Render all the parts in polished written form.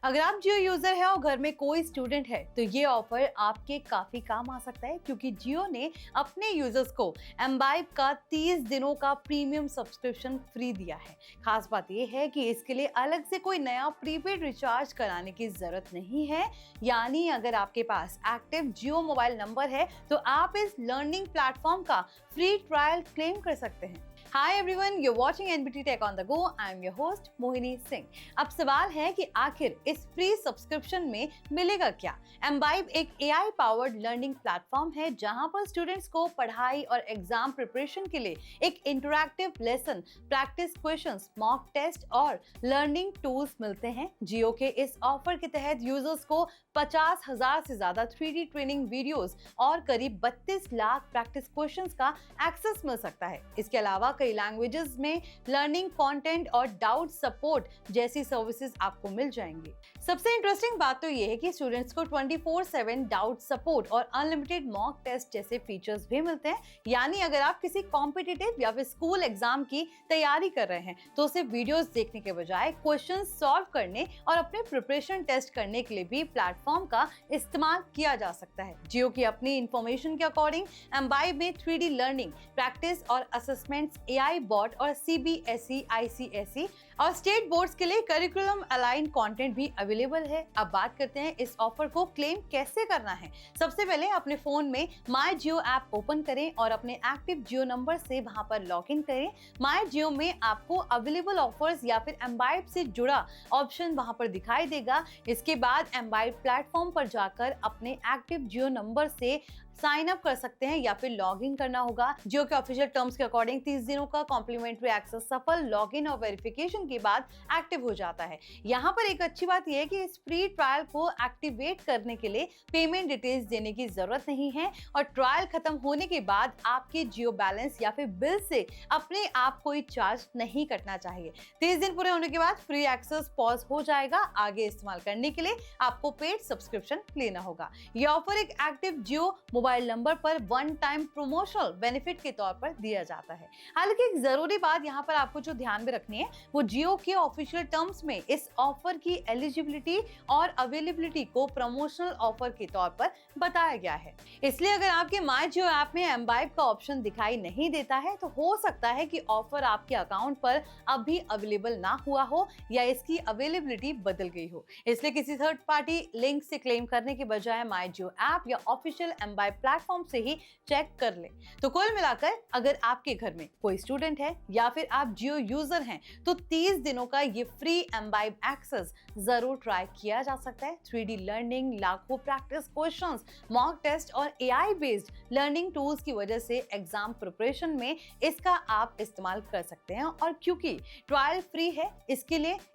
अगर आप जियो यूजर है और घर में कोई स्टूडेंट है तो ये ऑफर आपके काफी काम आ सकता है, क्योंकि जियो ने अपने यूजर्स को एम्बाइब का 30 दिनों का प्रीमियम सब्सक्रिप्शन फ्री दिया है। खास बात ये है कि इसके लिए अलग से कोई नया प्रीपेड रिचार्ज कराने की जरूरत नहीं है। यानी अगर आपके पास एक्टिव जियो मोबाइल नंबर है तो आप इस लर्निंग प्लेटफॉर्म का फ्री ट्रायल क्लेम कर सकते हैं। Hi everyone, you're watching NBT Tech on the Go. I'm your host Mohini Singh. अब सवाल है कि आखिर इस फ्री सब्सक्रिप्शन में मिलेगा क्या? एम्बाइब एक AI पावर्ड लर्निंग प्लेटफॉर्म है जहां पर स्टूडेंट्स को पढ़ाई और एग्जाम प्रिपरेशन के लिए एक interactive lesson, practice questions, mock test और लर्निंग टूल्स मिलते हैं। जियो के इस ऑफर के तहत यूजर्स को 50,000 से ज्यादा 3D ट्रेनिंग वीडियोस और करीब 32 लाख प्रैक्टिस क्वेश्चंस का एक्सेस मिल सकता है। इसके अलावा कई लैंग्वेजेस में लर्निंग कंटेंट और डाउट सपोर्ट जैसी सर्विसेज आपको मिल जाएंगी। सबसे इंटरेस्टिंग बात तो ये है कि स्टूडेंट्स को 24/7 डाउट सपोर्ट और अनलिमिटेड मॉक टेस्ट जैसे फीचर्स भी मिलते हैं। यानी अगर आप किसी कॉम्पिटिटिव या फिर स्कूल एग्जाम की तैयारी कर रहे हैं तो सिर्फ वीडियोस देखने के बजाय क्वेश्चन सॉल्व करने और अपने प्रिपरेशन टेस्ट करने के लिए भी प्लेटफॉर्म का इस्तेमाल किया जा सकता है। जियो की अपनी इंफॉर्मेशन के अकॉर्डिंग एम्बाइब में 3D लर्निंग, प्रैक्टिस और असेसमेंट्स, AI बॉट और CBSE, ICSE और स्टेट बोर्ड्स के लिए करिकुलम अलाइन कंटेंट भी अवेलेबल है। अब बात करते हैं इस ऑफर को क्लेम कैसे करना है। सबसे पहले अपने फोन में माई जियो ऐप ओपन करें और अपने एक्टिव जियो नंबर से वहां पर लॉग इन करें। माई जियो में आपको अवेलेबल ऑफर्स या फिर एम्बाइब से जुड़ा ऑप्शन वहां पर दिखाई देगा। इसके बाद एम्बाइब प्लेटफॉर्म पर जाकर अपने एक्टिव जियो नंबर से साइन अप कर सकते हैं या फिर लॉग इन करना होगा। जियो के ऑफिशियल टर्म्स के अकॉर्डिंग 30 दिनों का कॉम्प्लीमेंट्री एक्सेस सफल लॉगिन और वेरिफिकेशन के बाद एक्टिव हो जाता है। यहाँ पर एक अच्छी बात यह है कि इस फ्री ट्रायल को एक्टिवेट करने के लिए पेमेंट डिटेल्स देने की जरूरत नहीं है और ट्रायल खत्म होने के बाद आपके जियो बैलेंस या फिर बिल से अपने आप कोई चार्ज नहीं कटना चाहिए। 30 दिन पूरे होने के बाद फ्री एक्सेस पॉज हो जाएगा। आगे इस्तेमाल करने के लिए आपको पेड सब्सक्रिप्शन लेना होगा। यह ऑफर एक एक्टिव जियो मोबाइल नंबर पर वन टाइम प्रमोशनल बेनिफिट के तौर पर दिया जाता है। हालांकि एक जरूरी बात यहाँ पर आपको जो ध्यान में रखनी है वो जियो के ऑफिशियल टर्म्स में इस ऑफर की एलिजिबिलिटी और अवेलेबिलिटी को प्रमोशनल ऑफर के तौर पर बताया गया है। इसलिए अगर आपके माई जियो ऐप में एम्बाइब का ऑप्शन दिखाई नहीं देता है तो हो सकता है कि ऑफर आपके अकाउंट पर अभी अवेलेबल ना हुआ हो या इसकी अवेलेबिलिटी बदल गई हो। इसलिए किसी थर्ड पार्टी लिंक से क्लेम करने के बजाय माई जियो ऐप या ऑफिशियल एम्बाइब प्लेटफॉर्म से ही चेक कर ले। तो कुल मिलाकर अगर आपके घर में कोई स्टूडेंट है या फिर आप जियो यूजर हैं तो 30 दिनों का ये फ्री एम्बाइब एक्सेस जरूर ट्राई किया जा सकता है। 3D लर्निंग, लाखों प्रैक्टिस क्वेश्चंस, मॉक टेस्ट और AI बेस्ड लर्निंग टूल्स की वजह से एग्जाम प्रिपरेशन में इसका आप इस्तेमाल कर सकते हैं। और क्योंकि ट्रायल फ्री है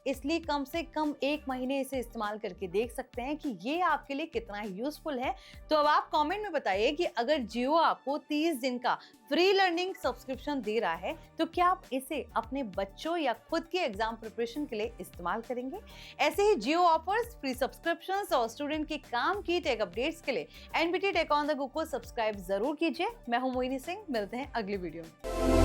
इसलिए कम से कम 1 महीने इसे इस्तेमाल करके देख सकते हैं कि ये आपके लिए कितना यूजफुल है। तो अब आप कमेंट में बताइए कि अगर जियो आपको 30 दिन का फ्री लर्निंग सब्सक्रिप्शन दे रहा है तो क्या आप इसे अपने बच्चों या खुद के एग्जाम प्रिपरेशन के लिए इस्तेमाल करेंगे? ऐसे ही जियो ऑफर्स, फ्री सब्सक्रिप्शंस और स्टूडेंट के काम की टेक अपडेट्स के लिए NBT tech on the go को सब्सक्राइब जरूर कीजिए। मैं हूं मोहिनी सिंह, मिलते हैं अगली वीडियो में।